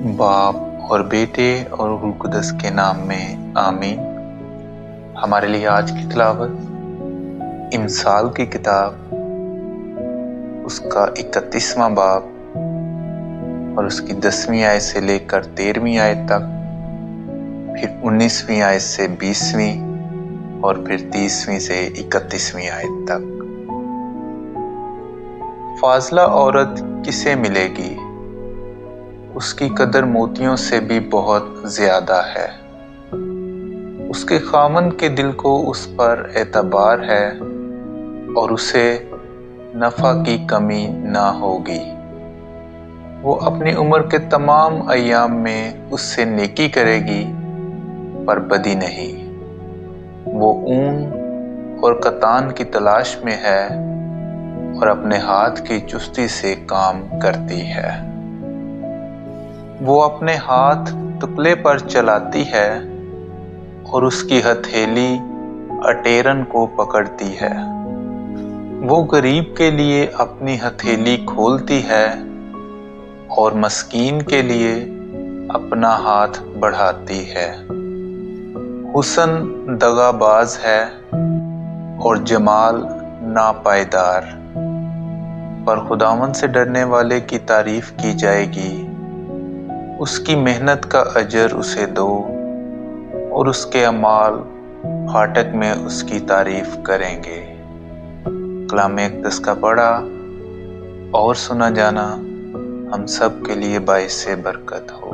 باپ اور بیٹے اور روح القدس کے نام میں آمین۔ ہمارے لیے آج کی تلاوت امثال کی کتاب، اس کا 31واں باب اور اس کی 10ویں آیت سے لے کر 13ویں آیت تک، پھر 19ویں آیت سے 20ویں اور پھر 30ویں سے 31ویں آیت تک۔ فاضلہ عورت کسے ملے گی؟ اس کی قدر موتیوں سے بھی بہت زیادہ ہے۔ اس کے خاوند کے دل کو اس پر اعتبار ہے اور اسے نفع کی کمی نہ ہوگی۔ وہ اپنی عمر کے تمام ایام میں اس سے نیکی کرے گی پر بدی نہیں۔ وہ اون اور کتان کی تلاش میں ہے اور اپنے ہاتھ کی چستی سے کام کرتی ہے۔ وہ اپنے ہاتھ تکلے پر چلاتی ہے اور اس کی ہتھیلی اٹیرن کو پکڑتی ہے۔ وہ غریب کے لیے اپنی ہتھیلی کھولتی ہے اور مسکین کے لیے اپنا ہاتھ بڑھاتی ہے۔ حسن دغا باز ہے اور جمال ناپائیدار، پر خداوند سے ڈرنے والے کی تعریف کی جائے گی۔ اس کی محنت کا اجر اسے دو اور اس کے اعمال پھاٹک میں اس کی تعریف کریں گے۔ کلام اقدس کا پڑھا اور سنا جانا ہم سب کے لیے باعث برکت ہو۔